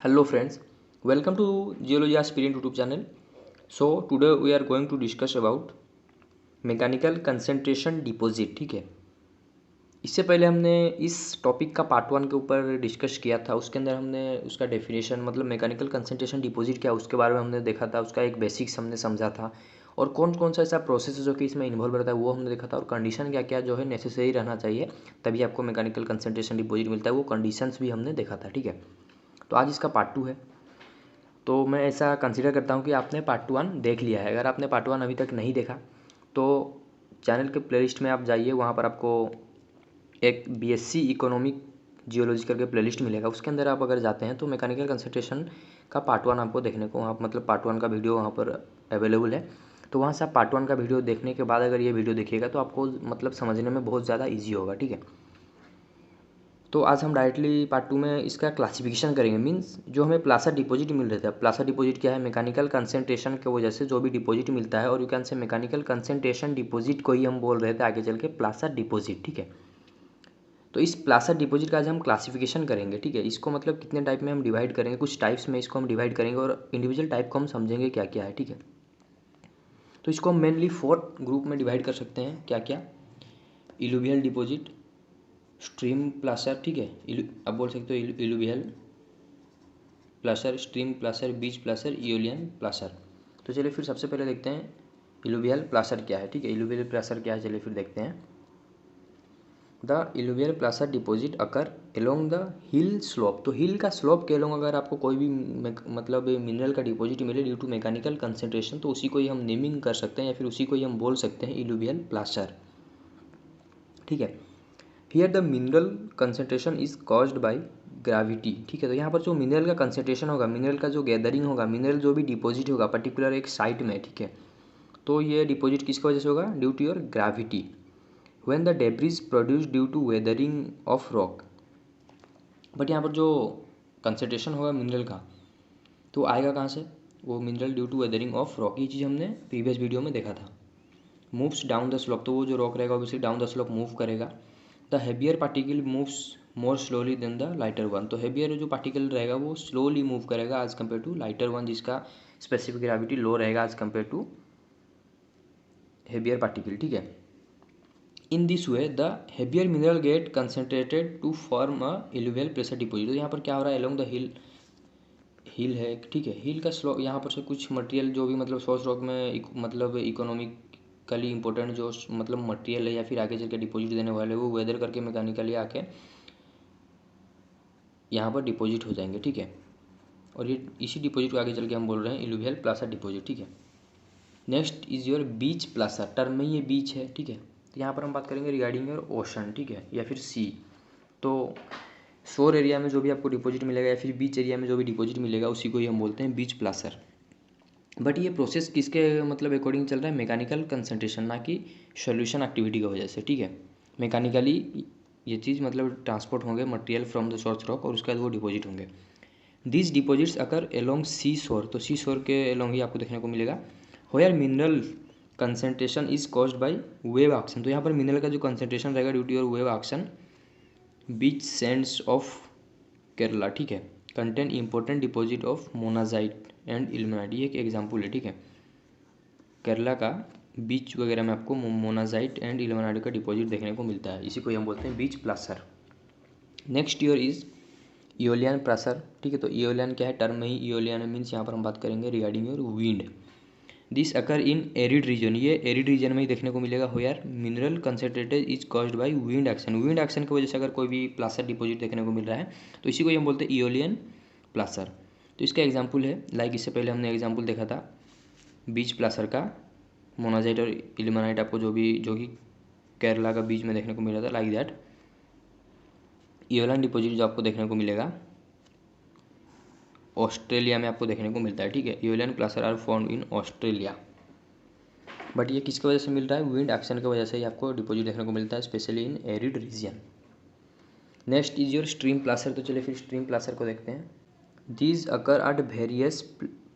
Hello friends, welcome to Geology Aspirant YouTube channel. So today we are going to discuss about mechanical concentration deposit. ठीक है, इससे पहले हमने इस topic का पार्ट वन के ऊपर डिस्कस किया था। उसके अंदर हमने उसका डेफिनेशन मतलब मैकेनिकल कंसंट्रेशन डिपॉजिट क्या उसके बारे में हमने देखा था। उसका एक बेसिक्स हमने समझा था और कौन कौन सा ऐसा प्रोसेस है जो कि इसमें इन्वॉल्व रहता है वो हमने देखा था। और कंडीशन क्या क्या जो है नेसेसरी रहना चाहिए तभी आपको मैकेनिकल कंसंट्रेशन डिपॉजिट मिलता है, वो कंडीशंस भी हमने देखा था। ठीक है, तो आज इसका पार्ट टू है। तो मैं ऐसा कंसिडर करता हूँ कि आपने पार्ट वन देख लिया है। अगर आपने पार्ट वन अभी तक नहीं देखा तो चैनल के प्लेलिस्ट में आप जाइए, वहाँ पर आपको एक बीएससी इकोनॉमिक जियोलॉजी करके प्लेलिस्ट मिलेगा। उसके अंदर आप अगर जाते हैं तो मैकेनिकल कंसंट्रेशन का पार्ट वन आपको देखने को वहाँ मतलब पार्ट वन का वीडियो वहाँ पर अवेलेबल है। तो वहाँ से आप पार्ट वन का वीडियो देखने के बाद अगर ये वीडियो देखिएगा तो आपको मतलब समझने में बहुत ज़्यादा ईजी होगा। ठीक है, तो आज हम डायरेक्टली पार्ट टू में इसका क्लासिफिकेशन करेंगे। मीन्स जो हमें प्लासा डिपॉजिट मिल रहा था, प्लासा डिपॉजिट क्या है? मैकेनिकल कंसंट्रेशन की वजह से जो भी डिपॉजिट मिलता है, और you can say mechanical concentration deposit को ही हम बोल रहे थे आगे चल के प्लासा डिपॉजिट। ठीक है, तो इस प्लासा डिपॉजिट का आज हम क्लासिफिकेशन करेंगे। ठीक है, इसको मतलब कितने टाइप में हम डिवाइड करेंगे, कुछ टाइप्स में इसको हम डिवाइड करेंगे और इंडिविजुअल टाइप को हम समझेंगे क्या क्या है। ठीक है, तो इसको हम मेनली 4 ग्रुप में डिवाइड कर सकते हैं। क्या क्या? Eluvial deposit, stream placer. ठीक है, आप बोल सकते हो इलुवियल प्लासर, स्ट्रीम प्लासर, बीच प्लासर, इओलियन प्लासर। तो चलिए फिर सबसे पहले देखते हैं इलुवियल प्लासर क्या है। ठीक है, इलुवियल प्लासर क्या है चलिए फिर देखते हैं। The eluvial placer deposit occur along the hill slope. तो हिल का स्लोप के एलोंग अगर आपको कोई भी मतलब मिनरल का डिपॉजिट मिले ड्यू टू मैकेनिकल कंसंट्रेशन, तो उसी को ही हम नेमिंग कर सकते हैं या फिर उसी को ही हम बोल सकते हैं इलुवियल प्लासर। ठीक है, here the mineral concentration is caused by gravity. ठीक है, तो यहाँ पर जो मिनरल का कंसंट्रेशन होगा, मिनरल का जो गैदरिंग होगा, मिनरल जो भी डिपॉजिट होगा पर्टिकुलर एक साइट में, ठीक है, तो ये डिपॉजिट किसकी वजह से होगा? Due to your gravity. When the debris produce due to weathering of rock. But यहाँ पर जो कंसंट्रेशन होगा मिनरल का तो आएगा कहाँ से? वो mineral due to weathering of rock. ये चीज़ हमने प्रीवियस वीडियो में देखा था। मूव्स डाउन द स्लोप, तो वो जो रॉक रहेगा obviously down the slope move करेगा। The heavier particle moves more slowly than the lighter one. तो हेवियर जो पार्टिकल रहेगा वो स्लोली मूव करेगा as compare to lighter one, जिसका स्पेसिफिक ग्रेविटी लो रहेगा as compare to heavier particle. ठीक है, in this way the heavier mineral get concentrated to form a eluvial placer deposit. तो यहाँ पर क्या हो रहा है? अलोंग द हिल, हिल है, ठीक है, हिल का स्लो यहाँ पर से कुछ मटेरियल जो भी मतलब सोर्स रॉक में मतलब इकोनॉमिकली इंपॉर्टेंट जो मतलब मटेरियल है या फिर आगे चल के डिपॉजिट देने वाले वो वेदर करके मैकेनिकली आके यहाँ पर डिपॉजिट हो जाएंगे। ठीक है, और ये इसी डिपॉजिट को आगे चल के हम बोल रहे हैं इलुवियल प्लासा डिपॉजिट। ठीक है, next is your beach placer. Term में ये बीच है। ठीक है, तो यहाँ पर हम बात करेंगे रिगार्डिंग योर ओशन, ठीक है, या फिर सी। तो शोर एरिया में जो भी आपको डिपॉजिट मिलेगा या फिर बीच एरिया में जो भी डिपॉजिट मिलेगा उसी को ही हम बोलते हैं बीच प्लासर। बट ये प्रोसेस किसके मतलब अकॉर्डिंग चल रहा है? मैकेनिकल कंसंट्रेशन, ना कि सॉल्यूशन एक्टिविटी की वजह से। ठीक है, मैकेनिकली ये चीज़ मतलब ट्रांसपोर्ट होंगे material from the source rock और उसके बाद वो डिपॉजिट होंगे। दीज डिपॉजिट्स अकर एलोंग सी शोर। तो सी शोर के एलोंग ही आपको देखने को मिलेगा। Where mineral concentration is caused by wave action. तो यहाँ पर मिनरल का जो कंसंट्रेशन रहेगा due to your wave action beach sands of Kerala. ठीक है, contain important deposit of monazite and ilmenite. ये एक एग्जाम्पल है। ठीक है, केरला का बीच वगैरह में आपको मोनाजाइट एंड इल्मेनाइट का डिपॉजिट देखने को मिलता है, इसी को हम बोलते हैं beach placer. Next year is aeolian placer. ठीक है, तो इओलियन क्या है? टर्म में ही इओलियन मीन्स यहाँ पर हम बात करेंगे regarding your wind. This occur in arid reason. ये एरिड रीजन में ही देखने को मिलेगा। हो यार mineral concentrated is caused by wind action. Wind action की वजह से अगर कोई भी प्लासर डिपॉजिट देखने को मिल रहा है तो इसी को हम बोलते हैं इओलियन प्लासर। तो इसका एग्जाम्पल है लाइक इससे पहले हमने एग्जाम्पल देखा था बीच प्लासर का, मोनाजाइट और इल्मेनाइट आपको जो कि केरला का बीच में देखने को मिल रहा था, लाइक दैट इओलियन डिपॉजिट जो आपको देखने को मिलेगा ऑस्ट्रेलिया में आपको देखने को मिलता है। ठीक है, aeolian placer are found in Australia. But ये किसकी वजह से मिल रहा है? विंड एक्शन की वजह से ही आपको डिपॉजिट देखने को मिलता है, specially in arid region. Next is your stream placer. तो चलिए फिर स्ट्रीम प्लासर को देखते हैं। These occur at various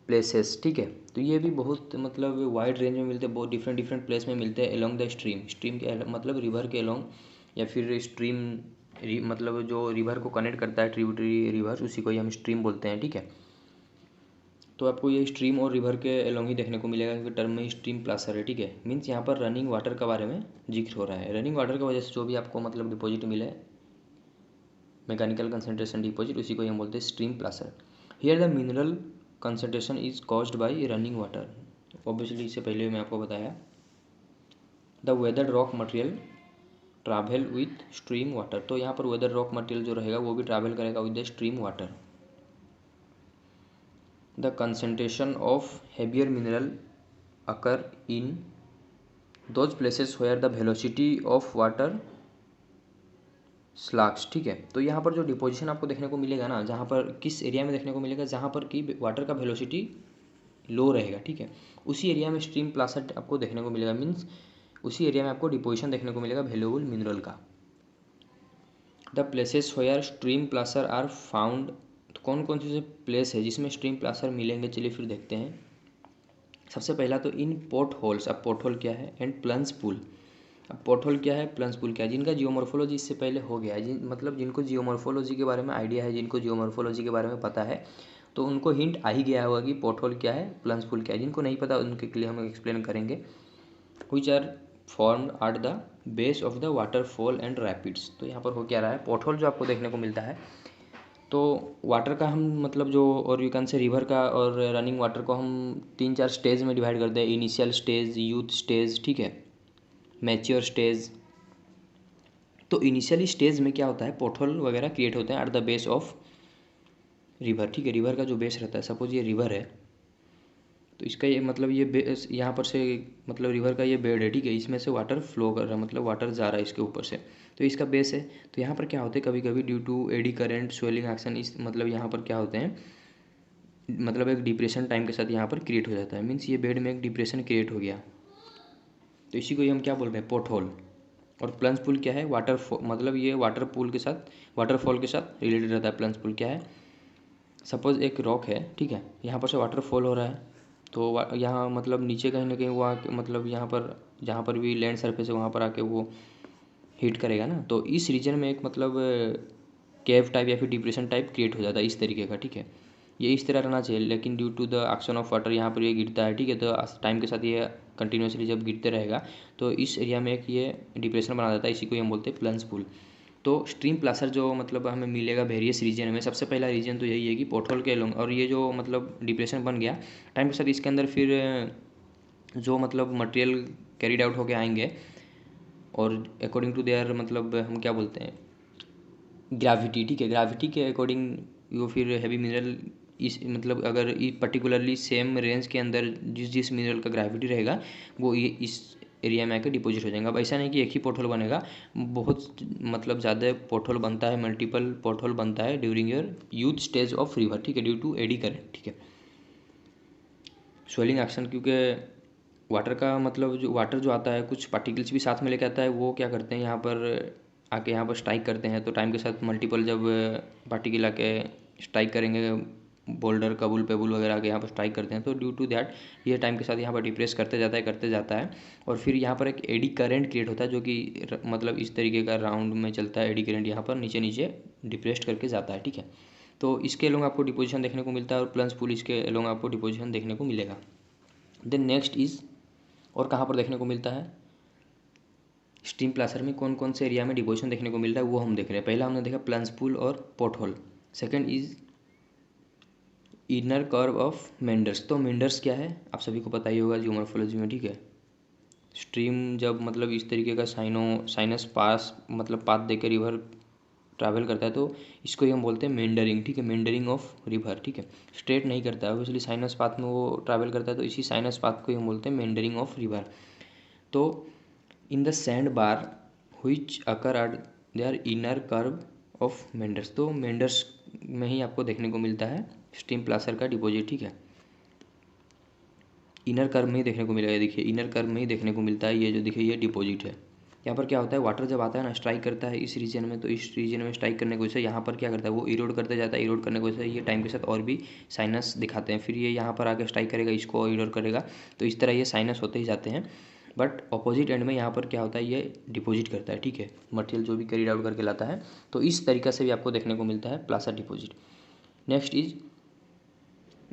places. ठीक है, तो ये भी बहुत मतलब वाइड रेंज में मिलते हैं, बहुत डिफरेंट डिफरेंट प्लेस में मिलते हैं अलोंग द स्ट्रीम। स्ट्रीम के मतलब रिवर के अलोंग या फिर स्ट्रीम मतलब जो रिवर को कनेक्ट करता है, ट्रिब्यूटरी रिवर, उसी को ही हम स्ट्रीम बोलते हैं, ठीक है। तो आपको ये स्ट्रीम और रिवर के अलोंग ही देखने को मिलेगा, क्योंकि टर्म में स्ट्रीम प्लासर है, ठीक है। मीन्स यहाँ पर रनिंग वाटर के बारे में जिक्र हो रहा है। रनिंग वाटर की वजह से जो भी आपको मतलब डिपॉजिट मिले, मैकेनिकल कंसंट्रेशन डिपॉजिट, उसी को हम बोलते हैं stream placer. Here the mineral concentration is caused by running water. Obviously इससे पहले मैं आपको बताया, the weathered rock material travel with stream water. तो यहाँ पर वेदर रॉक मटेरियल जो रहेगा वो भी ट्रैवल करेगा with the stream water. The concentration of heavier mineral occur in those places where the velocity of water slows, ठीक है। तो यहाँ पर जो डिपोजिशन आपको देखने को मिलेगा ना, जहाँ पर किस एरिया में देखने को मिलेगा, जहाँ पर कि वाटर का वेलोसिटी लो रहेगा, ठीक है, उसी एरिया में स्ट्रीम प्लासर आपको देखने को मिलेगा। मीन्स उसी एरिया में आपको डिपोजिशन देखने को मिलेगा वैल्यूएबल मिनरल का। The places where stream placer are found. तो कौन कौन से प्लेस है जिसमें स्ट्रीम प्लासर मिलेंगे, चलिए फिर देखते हैं। सबसे पहला तो इन पोर्ट होल्स। अब पोर्ट होल क्या है, एंड प्लंज पूल। अब पोर्ट होल क्या है, प्लंज पूल क्या है, जिनका जियोमॉर्फोलॉजी इससे पहले हो गया है, मतलब जिनको जियोमॉर्फोलॉजी के बारे में आइडिया है, जिनको जियोमॉर्फोलॉजी के बारे में पता है, तो उनको हिंट आ ही गया होगा कि पोर्ट होल क्या है, प्लंज पूल क्या है। जिनको नहीं पता उनके लिए हम एक्सप्लेन करेंगे। Which are formed at the base of the waterfall and rapids. तो यहाँ पर हो क्या रहा है, पोर्ट होल जो आपको देखने को मिलता है, तो वाटर का हम मतलब जो, और यू कैन से रिवर का और रनिंग वाटर को हम 3-4 स्टेज में डिवाइड करते हैं। इनिशियल स्टेज, यूथ स्टेज, ठीक है, मैच्योर स्टेज। तो इनिशियली स्टेज में क्या होता है, पोर्ट होल वगैरह क्रिएट होते हैं eight the base of river, ठीक है। रिवर का जो बेस रहता है, सपोज ये रिवर है, तो इसका ये मतलब ये बेस यहाँ पर से, मतलब रिवर का ये बेड है, ठीक है, इसमें से वाटर फ्लो कर रहा है, मतलब वाटर जा रहा है इसके ऊपर से, तो इसका बेस है। तो यहाँ पर क्या होते हैं, कभी कभी due to eddy current, swelling action, इस मतलब यहाँ पर क्या होते हैं, मतलब एक डिप्रेशन टाइम के साथ यहाँ पर क्रिएट हो जाता है। मीन्स ये बेड में एक डिप्रेशन क्रिएट हो गया, तो इसी को ही हम क्या बोल रहे हैं, पोर्ट होल। और प्लंज पूल क्या है, वाटर मतलब ये वाटर पूल के साथ, वाटरफॉल के साथ रिलेटेड रहता है। प्लंज पूल क्या है, सपोज एक रॉक है, ठीक है, यहाँ पर से वाटरफॉल हो रहा है, तो यहाँ मतलब नीचे कहीं ना कहीं वो आके, मतलब यहाँ पर जहाँ पर भी लैंड सरफेस है वहाँ पर आके वो हीट करेगा ना, तो इस रीजन में एक मतलब केव टाइप या फिर डिप्रेशन टाइप क्रिएट हो जाता है इस तरीके का, ठीक है। ये इस तरह रहना चाहिए, लेकिन due to the action of water यहाँ पर ये गिरता है, ठीक है, तो टाइम के साथ ये कंटिन्यूसली जब गिरते रहेगा तो इस एरिया में एक ये डिप्रेशन बना देता है, इसी को हम बोलते हैं प्लंज पूल। तो स्ट्रीम प्लासर जो मतलब हमें मिलेगा वेरियस रीजन में, सबसे पहला रीजन तो यही है कि पोर्ट होल के अलोंग, और ये जो मतलब डिप्रेशन बन गया टाइम के साथ, इसके अंदर फिर जो मतलब मटेरियल कैरिड आउट होके आएंगे, और अकॉर्डिंग टू देयर मतलब हम क्या बोलते हैं, ग्रेविटी, ठीक है, ग्रेविटी के अकॉर्डिंग वो फिर हैवी मिनरल इस मतलब अगर पर्टिकुलरली सेम रेंज के अंदर जिस जिस मिनरल का ग्रेविटी रहेगा वो ये इस एरिया में आकर डिपॉजिट हो जाएगा। अब ऐसा नहीं कि एक ही पोर्ट होल बनेगा, बहुत मतलब ज़्यादा पोर्ट होल बनता है, मल्टीपल पोर्ट होल बनता है during your youth stage of river, ठीक है, ड्यू टू एडी करेंट, ठीक है, स्वेलिंग एक्शन। क्योंकि वाटर का मतलब जो वाटर जो आता है कुछ पार्टिकल्स भी साथ में लेके आता है, वो क्या करते हैं यहाँ पर आके यहाँ पर स्ट्राइक करते हैं, तो टाइम के साथ मल्टीपल जब पार्टिकल आके स्ट्राइक करेंगे, बोल्डर कबूल पेबुल वगैरह आके यहाँ पर स्ट्राइक करते हैं, तो ड्यू टू दैट ये टाइम के साथ यहाँ पर डिप्रेस करते जाता है, और फिर यहाँ पर एक एडी करेंट क्रिएट होता है, जो कि मतलब इस तरीके का राउंड में चलता है। एडी करेंट यहाँ पर नीचे नीचे डिप्रेस्ड करके जाता है, ठीक है। तो इसके अलोंग आपको डिपोजिशन देखने को मिलता है, और प्लंज पूल इसके अलोंग आपको डिपोजिशन देखने को मिलेगा। देन नेक्स्ट इज, और कहाँ पर देखने को मिलता है, स्ट्रीम प्लासर में कौन कौन से एरिया में डिपोजिशन देखने को मिलता है वो हम देख रहे हैं। पहला हमने देखा प्लंज पूल और pothole. Second is inner curve of meanders. तो मेंडर्स क्या है आप सभी को पता ही होगा जियोमॉर्फोलॉजी में, ठीक है। स्ट्रीम जब मतलब इस तरीके का साइनस पास मतलब पाथ देकर रिवर ट्रैवल करता है, तो इसको ही हम बोलते हैं मेंडरिंग, ठीक है, मेंडरिंग ऑफ रिवर, ठीक है। स्ट्रेट नहीं करता है ऑब्वियसली, साइनस पाथ में वो ट्रैवल करता है, तो इसी साइनस पाथ को ही हम बोलते हैं मेंडरिंग ऑफ रिवर। तो in the sand bar which occur at their inner curve of meanders. तो मेंडर्स में ही आपको देखने को मिलता है स्ट्रीम प्लासर का डिपॉजिट, ठीक है, इनर कर्व में ही देखने को मिलेगा। देखिए इनर कर्व में ही देखने को मिलता है, ये जो देखिए ये डिपॉजिट है। यहाँ पर क्या होता है, वाटर जब आता है ना स्ट्राइक करता है इस रीजन में, तो इस रीजन में स्ट्राइक करने की वजह से यहाँ पर क्या करता है वो इरोड करते जाता है, इरोड करने की वजह से ये टाइम के साथ और भी साइनस दिखाते हैं, फिर ये यहाँ पर आके स्ट्राइक करेगा, इसको इरोड करेगा, तो इस तरह ये साइनस होते ही जाते हैं। बट अपोजिट एंड में यहाँ पर क्या होता है, ये डिपॉजिट करता है, ठीक है, मटेरियल जो भी कैरी आउट करके लाता है। तो इस तरीक़ा से भी आपको देखने को मिलता है plaza deposit. Next is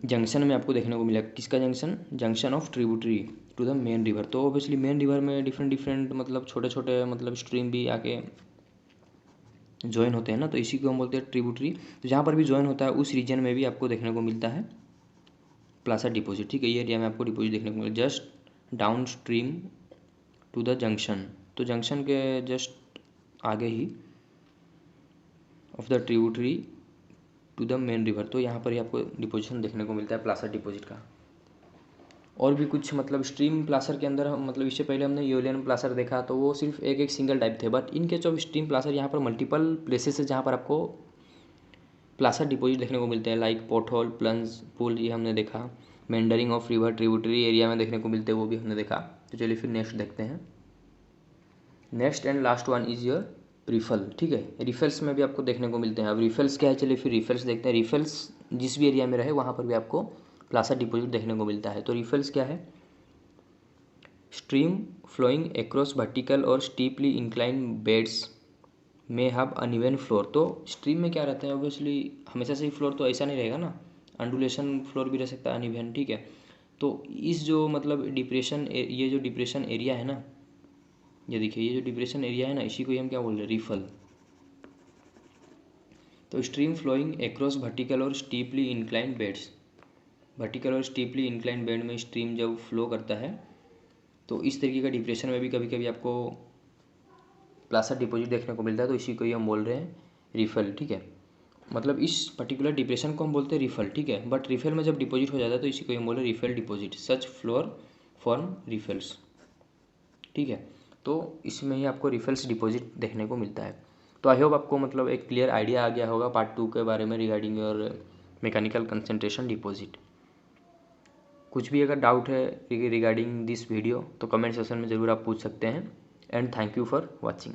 junction में आपको देखने को मिलेगा, किसका junction, junction of tributary to the main river. तो ऑब्वियसली मेन रिवर में डिफरेंट डिफरेंट मतलब छोटे छोटे मतलब स्ट्रीम भी आके ज्वाइन होते हैं ना, तो इसी को हम बोलते हैं ट्रिब्यूटरी। तो जहाँ पर भी ज्वाइन होता है उस रीजन में भी आपको देखने को मिलता है प्लाजा डिपॉजिट, ठीक है। ये एरिया में आपको डिपॉजिट देखने को मिलेगा just downstream to the junction. तो जंक्शन के जस्ट आगे ही of the tributary to the main river, तो यहाँ पर ही आपको डिपोजिशन देखने को मिलता है प्लाजा डिपॉजिट का। और भी कुछ मतलब स्ट्रीम प्लासर के अंदर मतलब इससे पहले हमने यूलियन प्लासर देखा, तो वो सिर्फ एक एक सिंगल टाइप थे, बट इनके जो स्ट्रीम प्लासर यहाँ पर मल्टीपल प्लेसेस है जहाँ पर आपको प्लासर डिपॉजिट देखने को मिलते हैं, लाइक पोर्टहोल, प्लंज, पुल, ये हमने देखा। Meandering of river tributary area में देखने को मिलते हैं, वो भी हमने देखा। तो चलिए फिर नेक्स्ट देखते हैं। Next and last one is your riffle, ठीक है। रिफल्स में भी आपको देखने को मिलते हैं। अब रिफल्स क्या है, चलिए फिर रिफल्स देखते हैं। रिफल्स जिस भी एरिया में रहे वहाँ पर भी आपको प्लाजा डिपॉजिट देखने को मिलता है। तो रिफल्स क्या है, स्ट्रीम फ्लोइंग एक्रॉस वर्टिकल और स्टीपली इंक्लाइन बेड्स में हैव अनइवन फ्लोर। तो स्ट्रीम में क्या रहता है, ऑब्वियसली हमेशा से ही फ्लोर तो ऐसा नहीं रहेगा ना, अंडुलेशन फ्लोर भी रह सकता है अनइवन, ठीक है। तो इस जो मतलब डिप्रेशन, ये जो डिप्रेशन एरिया है ना, ये देखिए ये जो डिप्रेशन एरिया है ना, इसी को हम क्या बोल रहे हैं, रिफल। तो स्ट्रीम फ्लोइंग एक्रॉस वर्टिकल और स्टीपली इंक्लाइंड बेड्स, वर्टिकल और स्टीपली इंक्लाइंड बेड में स्ट्रीम जब फ्लो करता है तो इस तरीके का डिप्रेशन में भी कभी कभी आपको प्लाजा डिपॉजिट देखने को मिलता है। तो इसी को ही हम बोल रहे हैं रिफल, ठीक है। मतलब इस पर्टिकुलर डिप्रेशन को हम बोलते हैं रिफल, ठीक है। बट रिफल में जब डिपॉजिट हो जाता है तो इसी को हम बोल रहे हैं रिफल डिपॉजिट, सच फ्लोर फॉर्म रिफल्स, ठीक है। तो इसमें ही आपको रिफल्स डिपॉजिट देखने को मिलता है। तो आई होप आपको मतलब एक क्लियर आइडिया आ गया होगा पार्ट 2 के बारे में regarding your mechanical concentration deposit. कुछ भी अगर डाउट है रिगार्डिंग दिस वीडियो तो कमेंट सेक्शन में ज़रूर आप पूछ सकते हैं। And thank you for watching.